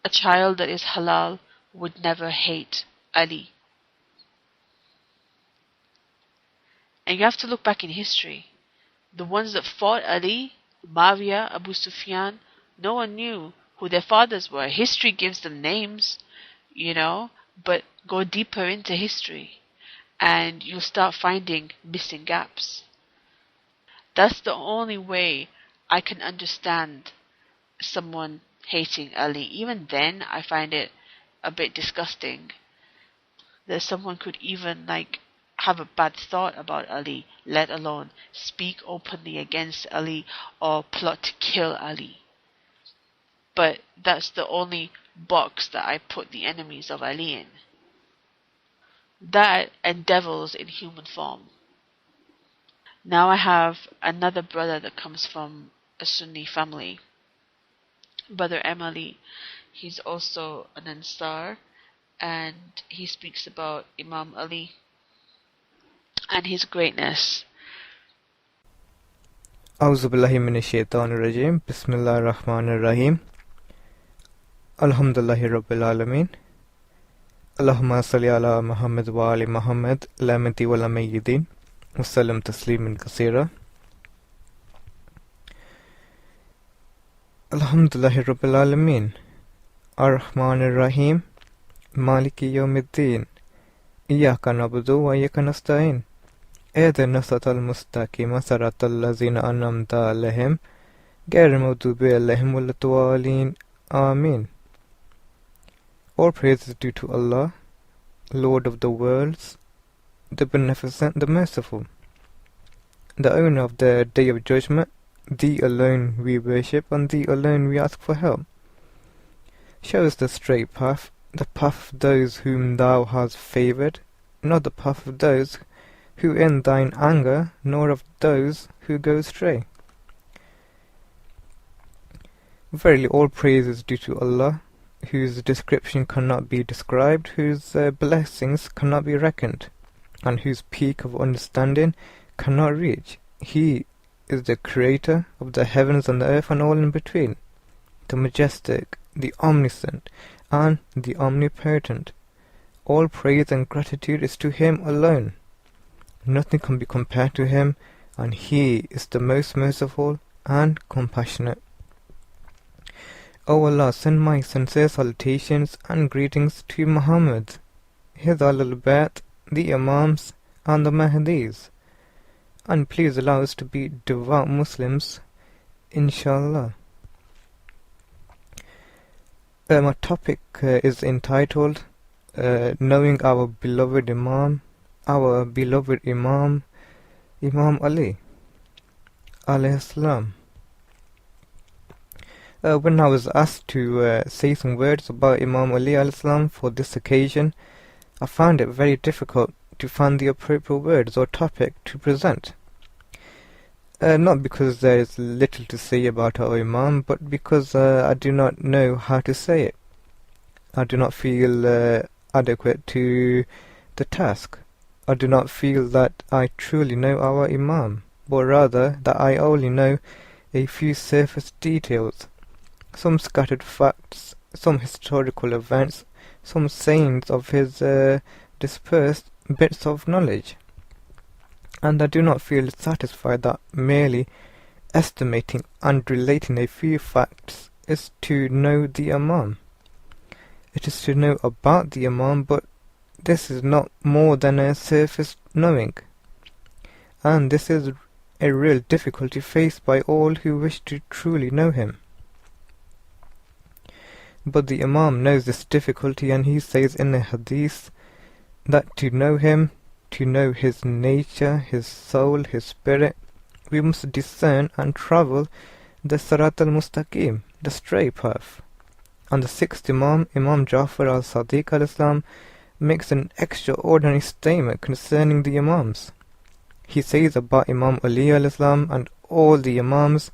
A child that is halal would never hate Ali. And you have to look back in history. The ones that fought Ali, Muawiyah, Abu Sufyan, no one knew who their fathers were. History gives them names, but go deeper into history and you'll start finding missing gaps. That's the only way I can understand someone hating Ali. Even then, I find it a bit disgusting that someone could even have a bad thought about Ali, let alone speak openly against Ali or plot to kill Ali. But that's the only box that I put the enemies of Ali in. That and devils in human form. Now I have another brother that comes from a Sunni family, Brother Emily. He's also an Ansar, and he speaks about Imam Ali and his greatness. A'udhu billahi minash shaitanir rajim. Bismillahir rahmanir rahim. Alhamdulillahi rabbil alamin. Allahumma salli ala Muhammad wa ali Muhammad lamati wa lamayyidin wa sallam tasliman kaseera. Alhamdulillahi rabbil alamin. Ar-Rahmanir Rahim. Maliki yawmiddin. Iyyaka na'budu wa iyyaka nasta'in. اهدنا الصراط المستقيم صراط الذين أنعمت عليهم غير المغضوب عليهم ولا الضالين Amen. All praise is due to Allah, Lord of the worlds, the Beneficent, the Merciful, the owner of the Day of Judgment. Thee alone we worship, and Thee alone we ask for help. Show us the straight path, the path of those whom Thou hast favoured, not the path of those who in Thine anger, nor of those who go astray. Verily all praise is due to Allah, whose description cannot be described, whose blessings cannot be reckoned, and whose peak of understanding cannot reach. He is the creator of the heavens and the earth and all in between, the majestic, the omniscient, and the omnipotent. All praise and gratitude is to Him alone. Nothing can be compared to Him, and He is the most merciful and compassionate. O Allah, send my sincere salutations and greetings to Muhammad, his Ahlul Bayt, the Imams, and the Mahdis, and please allow us to be devout Muslims, inshallah. My topic is entitled Knowing Our Beloved Imam, Our Beloved Imam, Imam Ali, alayhi salam. When I was asked to say some words about Imam Ali alayhi salam for this occasion, I found it very difficult to find the appropriate words or topic to present. Not because there is little to say about our Imam, but because I do not know how to say it. I do not feel adequate to the task. I do not feel that I truly know our Imam, but rather that I only know a few surface details, some scattered facts, some historical events, some sayings of his dispersed bits of knowledge. And I do not feel satisfied that merely estimating and relating a few facts is to know the Imam. It is to know about the Imam, but this is not more than a surface knowing, and this is a real difficulty faced by all who wish to truly know him. But the Imam knows this difficulty, and he says in the Hadith that to know him, to know his nature, his soul, his spirit, we must discern and travel the Sirat al-Mustaqim, the straight path. And the sixth Imam, Imam Ja'far al-Sadiq al-Islam, makes an extraordinary statement concerning the Imams. He says about Imam Ali al-Islam and all the Imams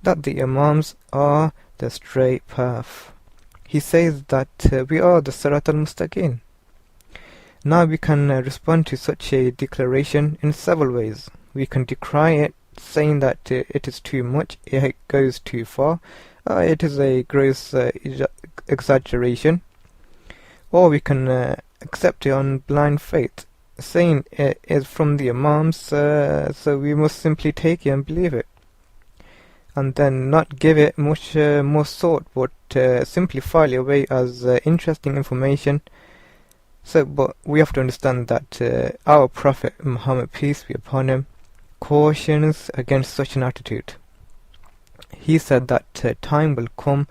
that the Imams are the straight path. He says that we are the Sirat al-Mustaqim. Now we can respond to such a declaration in several ways. We can decry it, saying that it is too much, it goes too far, it is a gross exaggeration, or we can accept it on blind faith, saying it is from the Imams, so we must simply take it and believe it, and then not give it much more thought, but simply file it away as interesting information. So, but we have to understand that our Prophet Muhammad, peace be upon him, cautions against such an attitude. He said that time will come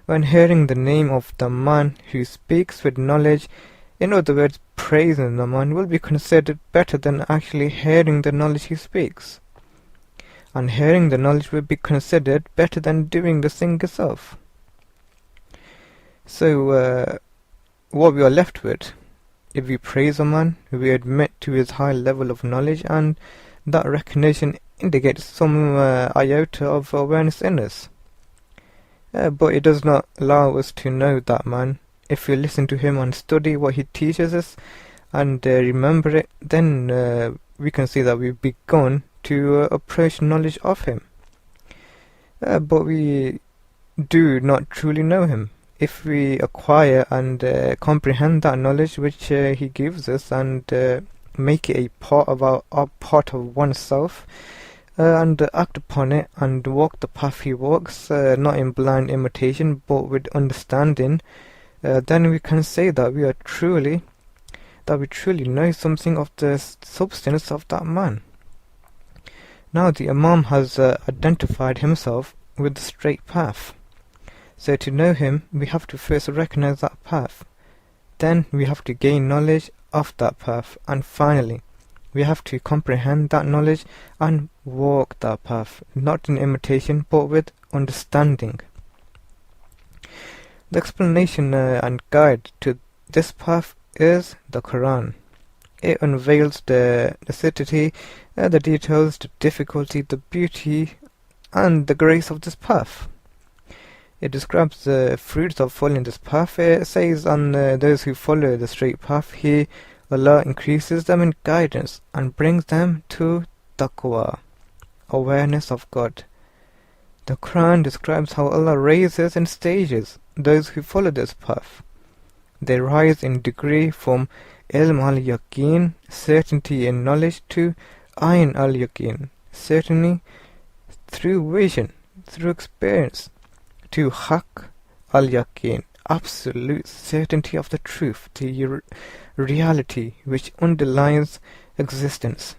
when hearing the name of the man who speaks with knowledge, in other words, praising the man, will be considered better than actually hearing the knowledge he speaks. And hearing the knowledge will be considered better than doing the thing itself. So, what we are left with, if we praise a man, we admit to his high level of knowledge, and that recognition indicates some iota of awareness in us. But it does not allow us to know that man. If we listen to him and study what he teaches us and remember it, then we can see that we've begun to approach knowledge of him. But we do not truly know him. If we acquire and comprehend that knowledge which he gives us and make it a part of oneself, and act upon it and walk the path he walks, not in blind imitation but with understanding, then we can say that we truly know something of the substance of that man. Now the Imam has identified himself with the straight path. So to know him, we have to first recognize that path. Then we have to gain knowledge of that path, and finally we have to comprehend that knowledge and walk that path, not in imitation but with understanding. The explanation and guide to this path is the Quran. It unveils the necessity, the details, the difficulty, the beauty, and the grace of this path. It describes the fruits of following this path. It says, on those who follow the straight path, Allah increases them in guidance and brings them to taqwa, awareness of God. The Quran describes how Allah raises in stages those who follow this path. They rise in degree from ilm al-yaqeen, certainty in knowledge, to ayn al-yaqeen, certainty through vision, through experience, to haq al-yaqeen, absolute certainty of the truth, the reality which underlies existence.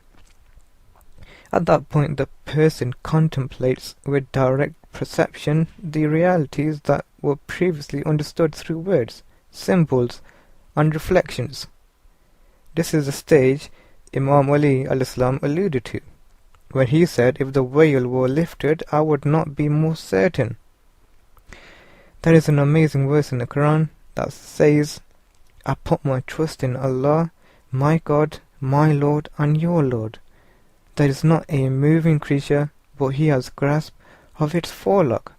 At that point, the person contemplates with direct perception the realities that were previously understood through words, symbols, and reflections. This is the stage Imam Ali al-Islam alluded to, when he said, "If the veil were lifted, I would not be more certain." There is an amazing verse in the Quran that says, "I put my trust in Allah, my God, my Lord, and your Lord. There is not a moving creature, but he has grasp of its forelock.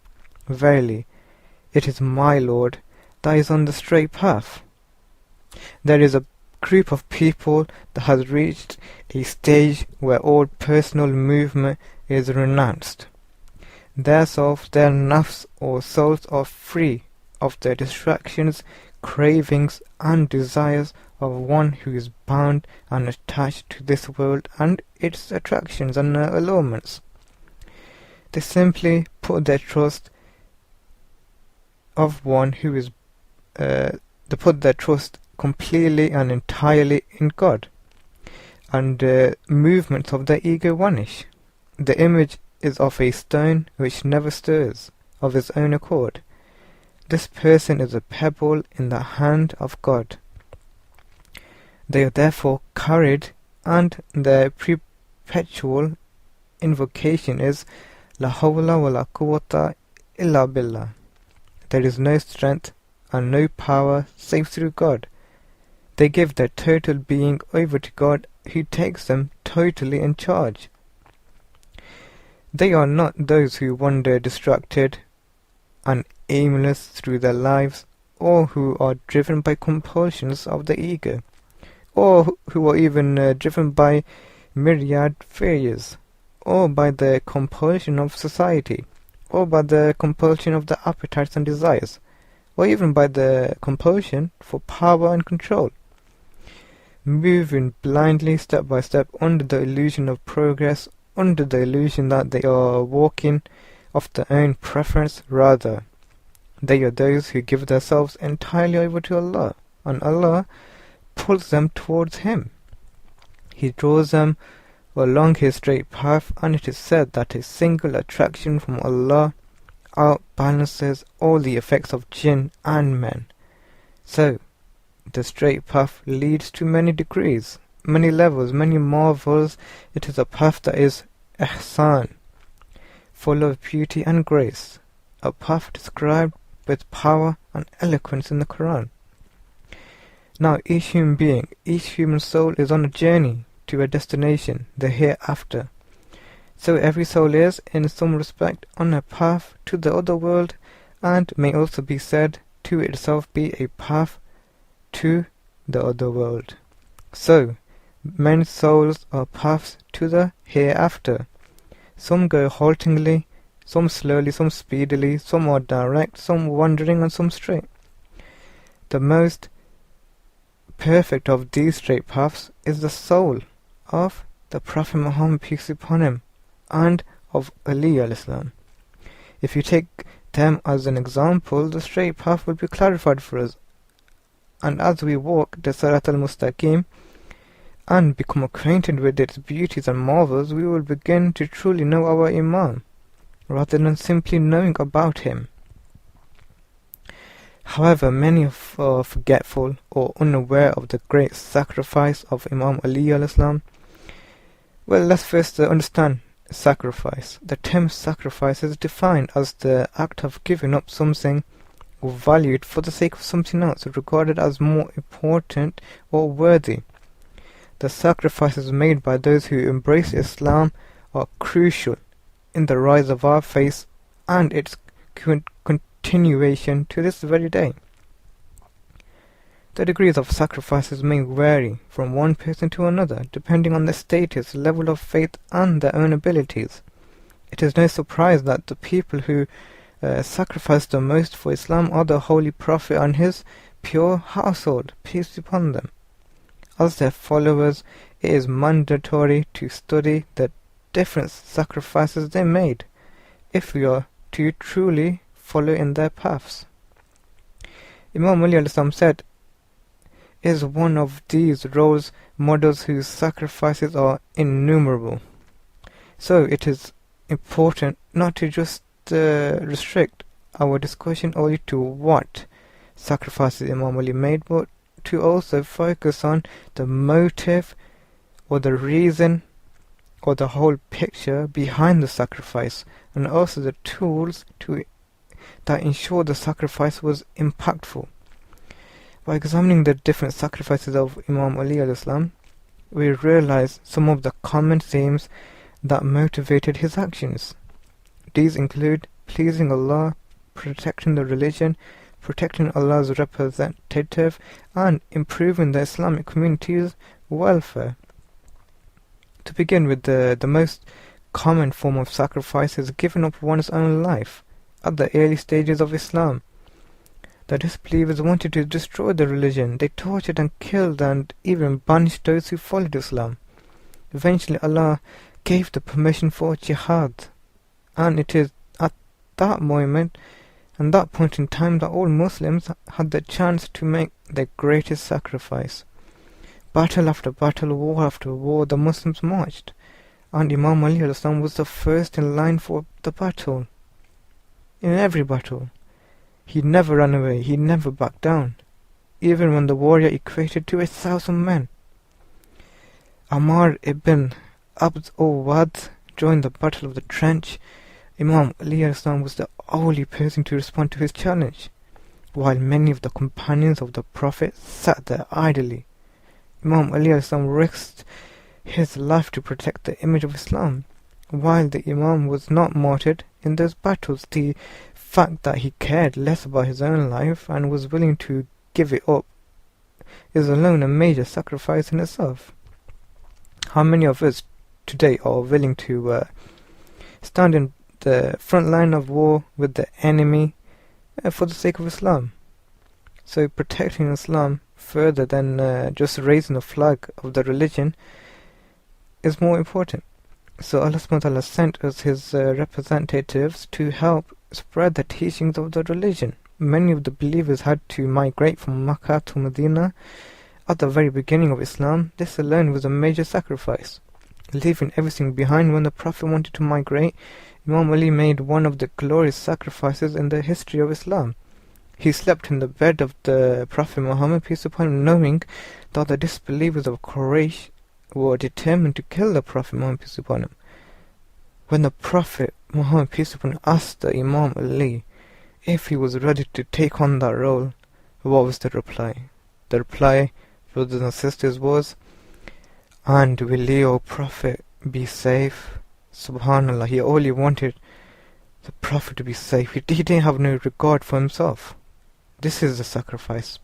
Verily, it is my Lord that is on the straight path." There is a group of people that has reached a stage where all personal movement is renounced. Their self, their nafs or souls are free of their distractions, cravings, and desires of one who is bound and attached to this world and its attractions and allurements. They simply put their trust of one who is they put their trust completely and entirely in God, and movements of their ego vanish. The image is of a stone which never stirs of its own accord. This person is a pebble in the hand of God. They are therefore carried, and their perpetual invocation is La hawla wa la quwwata illa billah. There is no strength and no power save through God. They give their total being over to God, who takes them totally in charge. They are not those who wander distracted and aimless through their lives, or who are driven by compulsions of the ego, or who are even driven by myriad fears, or by the compulsion of society, or by the compulsion of the appetites and desires, or even by the compulsion for power and control, moving blindly step by step under the illusion of progress, under the illusion that they are walking of their own preference. Rather, they are those who give themselves entirely over to Allah, and Allah pulls them towards Him. He draws them along His straight path, and it is said that a single attraction from Allah outbalances all the effects of jinn and men. So, the straight path leads to many degrees, many levels, many marvels. It is a path that is ihsan, full of beauty and grace, a path described with power and eloquence in the Quran. Now each human being, each human soul is on a journey to a destination, the hereafter. So every soul is, in some respect, on a path to the other world, and may also be said to itself be a path to the other world. So, men's souls are paths to the hereafter. Some go haltingly, some slowly, some speedily, some are direct, some wandering, and some straight. The most perfect of these straight paths is the soul of the Prophet Muhammad, peace be upon him, and of Ali al-Islam. If you take them as an example, the straight path will be clarified for us, and as we walk the Sirat al-Mustaqim and become acquainted with its beauties and marvels, we will begin to truly know our Imam, rather than simply knowing about him. However, many are forgetful or unaware of the great sacrifice of Imam Ali al-Islam. Well, let's first understand sacrifice. The term sacrifice is defined as the act of giving up something or valued for the sake of something else regarded as more important or worthy. The sacrifices made by those who embrace Islam are crucial in the rise of our faith and its continuation to this very day. The degrees of sacrifices may vary from one person to another, depending on their status, level of faith, and their own abilities. It is no surprise that the people who sacrifice the most for Islam are the Holy Prophet and his pure household, peace be upon them. As their followers, it is mandatory to study the different sacrifices they made, if we are to truly follow in their paths. Imam Ali al-Islam said, is one of these role models whose sacrifices are innumerable. So it is important not to just restrict our discussion only to what sacrifices Imam Ali made, but to also focus on the motive or the reason or the whole picture behind the sacrifice, and also the tools that ensure the sacrifice was impactful. By examining the different sacrifices of Imam Ali al-Islam, we realize some of the common themes that motivated his actions. These include pleasing Allah, protecting the religion, protecting Allah's representative, and improving the Islamic community's welfare. To begin with, the most common form of sacrifice is giving up one's own life at the early stages of Islam. The disbelievers wanted to destroy the religion. They tortured and killed and even banished those who followed Islam. Eventually Allah gave the permission for jihad, and it is at that moment and that point in time that all Muslims had the chance to make their greatest sacrifice. Battle after battle, war after war, the Muslims marched, and Imam Ali al-Islam was the first in line for the battle. In every battle, he never ran away, he never backed down, even when the warrior equated to 1,000 men. Ammar ibn Abd al-Wad joined the Battle of the Trench. Imam Ali al-Islam was the only person to respond to his challenge, while many of the companions of the Prophet sat there idly. Imam Ali al-Islam risked his life to protect the image of Islam. While the Imam was not martyred in those battles, the fact that he cared less about his own life and was willing to give it up is alone a major sacrifice in itself. How many of us today are willing to stand in the front line of war with the enemy for the sake of Islam? So protecting Islam further than just raising the flag of the religion is more important. So Allah subhanahu wa ta'ala sent us His representatives to help spread the teachings of the religion. Many of the believers had to migrate from Makkah to Medina at the very beginning of Islam. This alone was a major sacrifice. Leaving everything behind when the Prophet wanted to migrate, Imam Ali made one of the glorious sacrifices in the history of Islam. He slept in the bed of the Prophet Muhammad, peace upon him, knowing that the disbelievers of Quraysh were determined to kill the Prophet Muhammad, peace upon him. When the Prophet Muhammad, peace upon him, asked the Imam Ali if he was ready to take on that role, what was the reply? The reply, brothers and sisters, was, "And will you, O Prophet, be safe?" Subhanallah, he only wanted the Prophet to be safe. He didn't have no regard for himself. This is the sacrifice.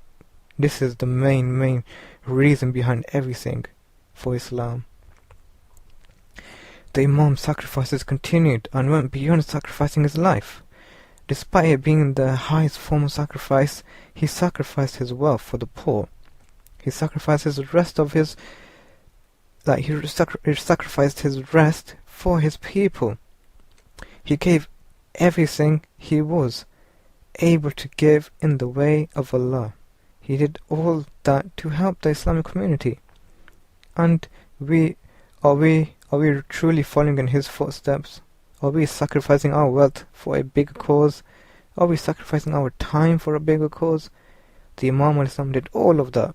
This is the main reason behind everything for Islam. The Imam's sacrifices continued and went beyond sacrificing his life. Despite it being the highest form of sacrifice, he sacrificed his wealth for the poor. He sacrificed his rest of his he sacrificed his rest for his people. He gave everything he was able to give in the way of Allah. He did all that to help the Islamic community. And are we truly following in his footsteps? Are we sacrificing our wealth for a bigger cause? Are we sacrificing our time for a bigger cause? The Imam al-Islam did all of that.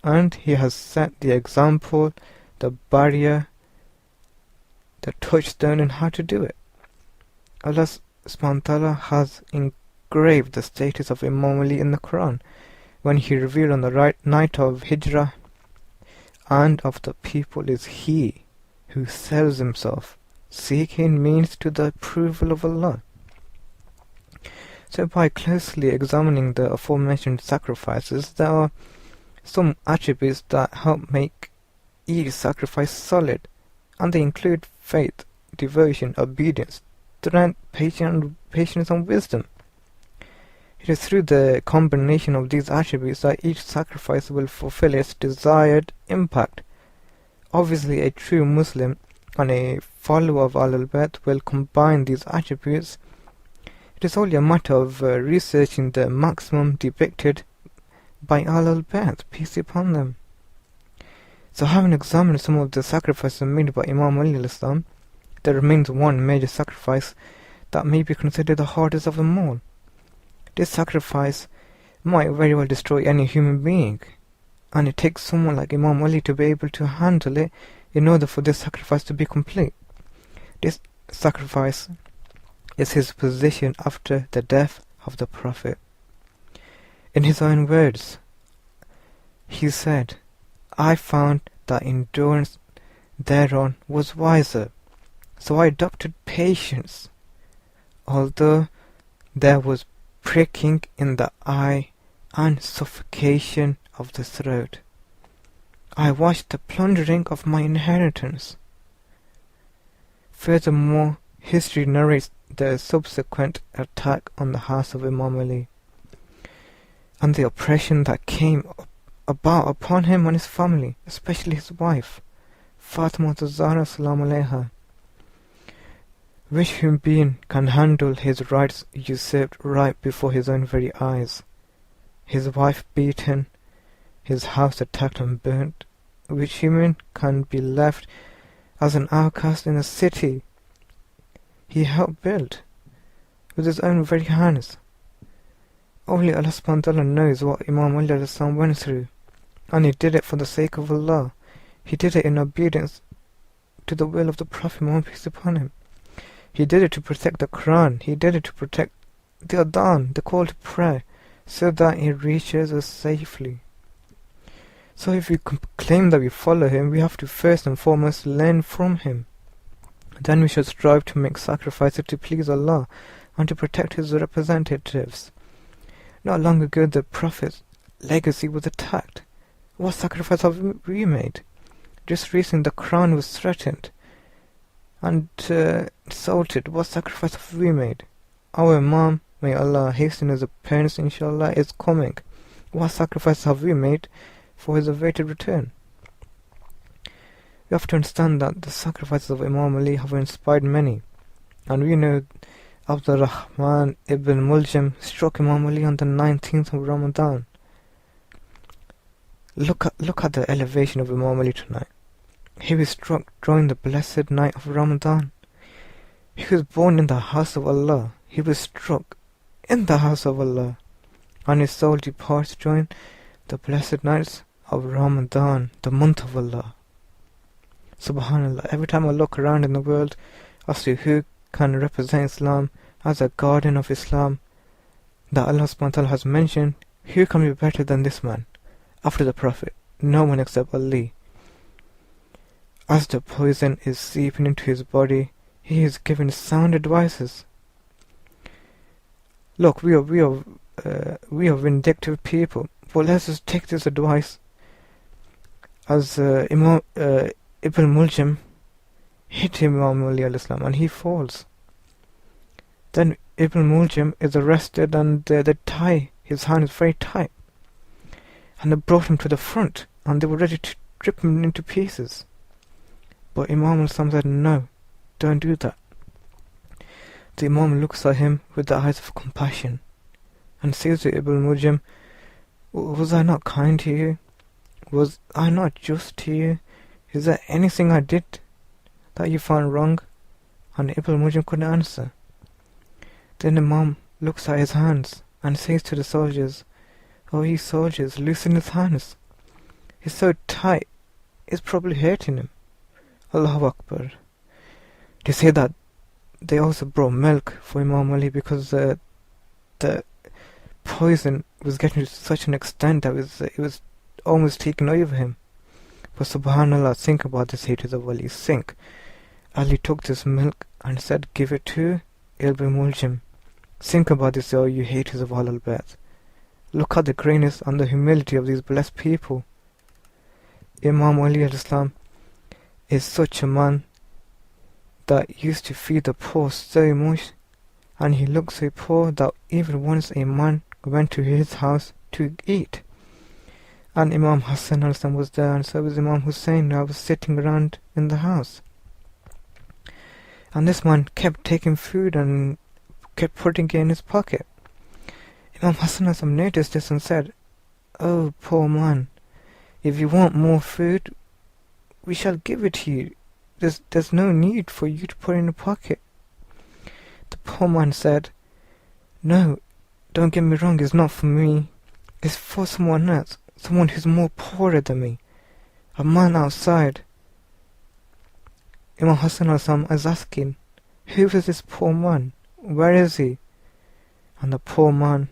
And he has set the example, the barrier, the touchstone in how to do it. Allah subhanahu wa ta'ala has engraved the status of Imam Ali in the Quran when he revealed on the night of Hijrah, "And of the people is he who sells himself, seeking means to the approval of Allah." So by closely examining the aforementioned sacrifices, there are some attributes that help make each sacrifice solid, and they include faith, devotion, obedience, strength, patience and wisdom. It is through the combination of these attributes that each sacrifice will fulfill its desired impact. Obviously, a true Muslim and a follower of Ahlul Bayt will combine these attributes. It is only a matter of researching the maximum depicted by Ahlul Bayt, peace upon them. So having examined some of the sacrifices made by Imam Ali al-Islam, there remains one major sacrifice that may be considered the hardest of them all. This sacrifice might very well destroy any human being, and it takes someone like Imam Ali to be able to handle it in order for this sacrifice to be complete. This sacrifice is his position after the death of the Prophet. In his own words, he said, "I found that endurance thereon was wiser, so I adopted patience, although there was pricking in the eye and suffocation of the throat. I watched the plundering of my inheritance." Furthermore, history narrates the subsequent attack on the house of Imam Ali, and the oppression that came about upon him and his family, especially his wife, Fatima Zahra Salam Alayha. Which human being can handle his rights usurped right before his own very eyes? His wife beaten, his house attacked and burnt. Which human can be left as an outcast in a city he helped build with his own very hands? Only Allah subhanahu wa ta'ala knows what Imam Ali al-Islam went through, and he did it for the sake of Allah. He did it in obedience to the will of the Prophet Muhammad, peace upon him. He did it to protect the Quran. He did it to protect the Adhan, the call to prayer, so that it reaches us safely. So if we claim that we follow him, we have to first and foremost learn from him. Then we should strive to make sacrifices to please Allah and to protect his representatives. Not long ago, the Prophet's legacy was attacked. What sacrifice have we made? Just recently, the Quran was threatened and insulted. What sacrifice have we made? Our Imam, May Allah hasten his appearance, inshallah, is coming. What sacrifices have we made for his awaited return? We have to understand that the sacrifices of Imam Ali have inspired many. And we know Abdul Rahman ibn Muljam struck Imam Ali on the 19th of Ramadan. Look at the elevation of Imam Ali tonight. He was struck during the blessed night of Ramadan. He was born in the house of Allah. He was struck in the house of Allah. And his soul departs during the blessed nights of Ramadan, the month of Allah. Subhanallah, every time I look around in the world as to who can represent Islam as a guardian of Islam that Allah subhanahu wa ta'ala has mentioned, who can be better than this man after the Prophet? No one except Ali. As the poison is seeping into his body, he is given sound advices. Look, we are vindictive people, but let's just take this advice. As Imam Ibn Muljam hit Imam Ali al-Islam and he falls. Then Ibn Muljam is arrested and they tie his hands very tight. And they brought him to the front and they were ready to rip him into pieces. But Imam al-Islam said, no, don't do that. The Imam looks at him with the eyes of compassion and says to Ibn Muljam, was I not kind to you? Was I not just to you? Is there anything I did that you found wrong? And Ibn Muljam couldn't answer. Then Imam looks at his hands and says to the soldiers, oh, you soldiers, loosen his hands. He's so tight, it's probably hurting him. Allahu Akbar. They say that they also brought milk for Imam Ali because the poison was getting to such an extent that it was almost taking over him. But subhanallah, think about this hatred of Ali. Think. Ali took this milk and said, give it to Ibn Muljam. Think about this, oh you haters of Ahlul Bayt. Look at the greatness and the humility of these blessed people. Imam Ali al-Islam is such a man that used to feed the poor so much, and he looked so poor that even once a man went to his house to eat. And Imam Hassan al-Islam was there, and so was Imam Hussein. I was sitting around in the house. And this man kept taking food and kept putting it in his pocket. Imam Hassan al-Islam noticed this and said, oh, poor man, if you want more food, we shall give it to you. There's no need for you to put it in a pocket. The poor man said, no, don't get me wrong, it's not for me. It's for someone else, someone who's more poorer than me, a man outside. Imam Hassan al-Islam is asking, who is this poor man? Where is he? And the poor man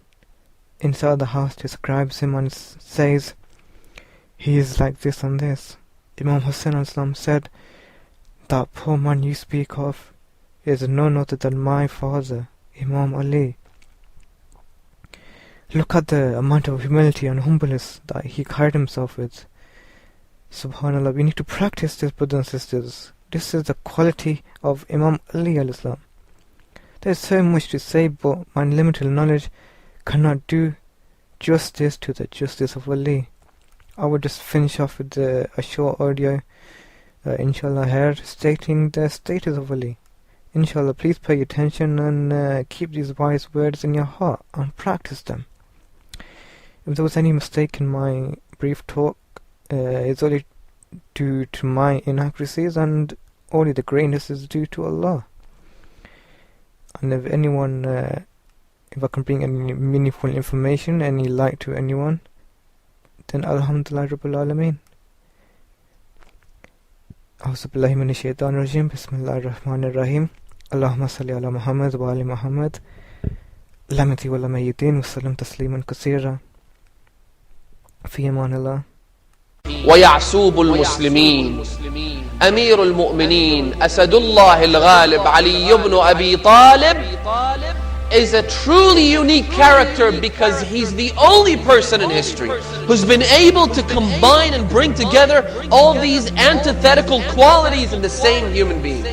inside the house describes him and says, he is like this and this. Imam Hassan al-Islam said, that poor man you speak of is none other than my father, Imam Ali. Look at the amount of humility and humbleness that he carried himself with. Subhanallah, we need to practice this, brothers and sisters. This is the quality of Imam Ali al-Islam. There's so much to say, but my limited knowledge cannot do justice to the justice of Ali. I will just finish off with a short audio, inshallah, here, stating the status of Ali. Inshallah, please pay attention and keep these wise words in your heart and practice them. If there was any mistake in my brief talk, it's only due to my inaccuracies, and only the greatness is due to Allah. And if anyone, if I can bring any meaningful information, any light to anyone, then Alhamdulillah Rabbil Alameen. A'udhu billahi minash shaitanir rajim. Bismillahir Rahmanir Rahim. Allahumma salli ala Muhammad wa ali Muhammad. Lamati wa lamayidin wa sallam tasliman kaseera. Fi amanillah. ويعسوب المسلمين أمير المؤمنين أسد الله الغالب علي بن أبي طالب is a truly unique character because he's the only person in history who's been able to combine and bring together all these antithetical qualities in the same human being.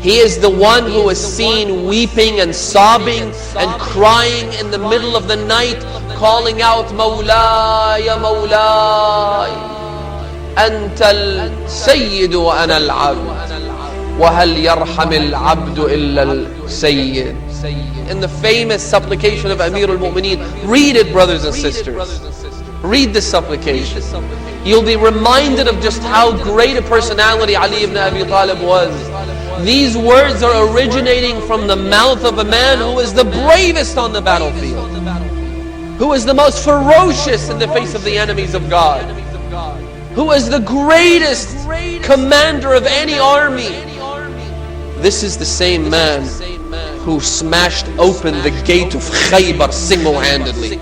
He is the one who is seen weeping and sobbing and crying in the middle of the night, calling out, Mawlaya, Mawlaya, أنت السيد وأنا العبد وهل يرحم العبد إلا السيد. In the famous supplication of Amir al-Mu'mineen, read it, brothers and sisters. Read this supplication. You'll be reminded of just how great a personality Ali ibn Abi Talib was. These words are originating from the mouth of a man who is the bravest on the battlefield, who is the most ferocious in the face of the enemies of God, who is the greatest commander of any army. This is the same man who smashed open the gate of Khaybar single-handedly.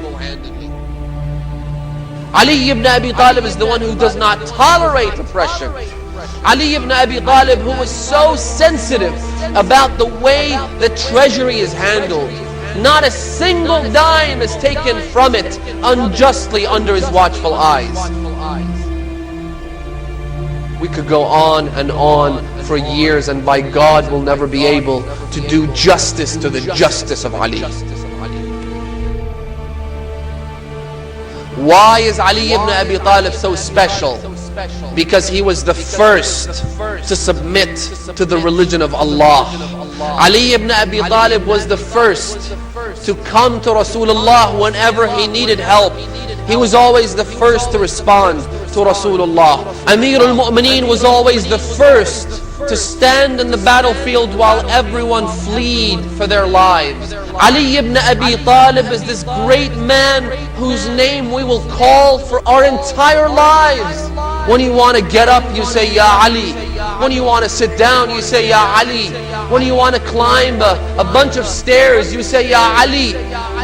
Ali ibn Abi Talib is the one who does not tolerate oppression. Ali ibn Abi Talib, who is so sensitive about the way the treasury is handled. Not a single dime is taken from it unjustly under his watchful eyes. We could go on and on for years, and by God we'll never be able to do justice to the justice of Ali. Why is Ali ibn Abi Talib so special? Because he was the first to submit to the religion of Allah. Ali ibn Abi Talib was the first to come to Rasulullah whenever he needed help. He was always the first to respond to Rasulullah. Amir al-Mu'mineen was always the first to stand in the battlefield while everyone fled for their lives. Ali ibn Abi Talib is this great man whose name we will call for our entire lives. When you want to get up, you say, Ya Ali. When you want to sit down, you say, Ya Ali. When you want to climb a bunch of stairs, you say, Ya Ali.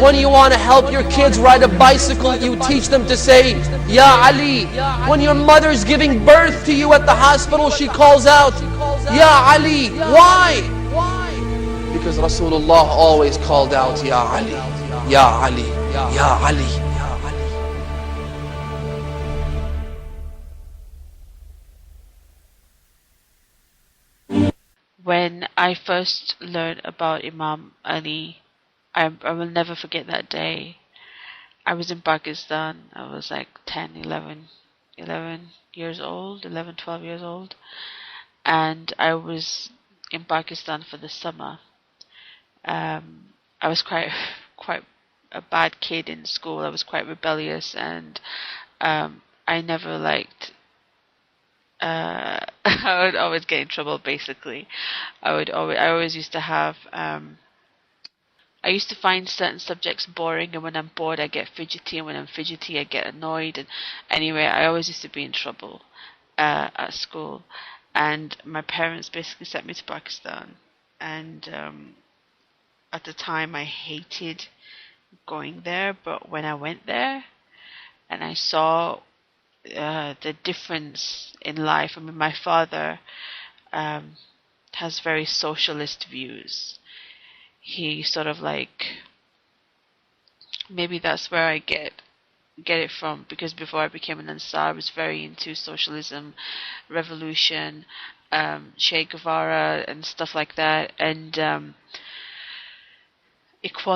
When you want to help your kids ride a bicycle, you teach them to say, Ya Ali. When your mother's giving birth to you at the hospital, she calls out, Ya Ali. Why? Because Rasulullah always called out, Ya Ali, Ya Ali, Ya Ali. When I first learned about Imam Ali, I will never forget that day. I was in Pakistan. I was like 11 years old, 11, 12 years old. And I was in Pakistan for the summer. I was quite a bad kid in school. I was quite rebellious, and I never liked. I would always get in trouble. Basically, I always used to have. I used to find certain subjects boring, and when I'm bored, I get fidgety, and when I'm fidgety, I get annoyed. And anyway, I always used to be in trouble at school. And my parents basically sent me to Pakistan. And at the time, I hated going there. But when I went there, and I saw the difference in life. I mean, my father has very socialist views. He sort of like, maybe that's where I get it from, because before I became an Ansar, I was very into socialism, revolution, Che Guevara and stuff like that, and equality.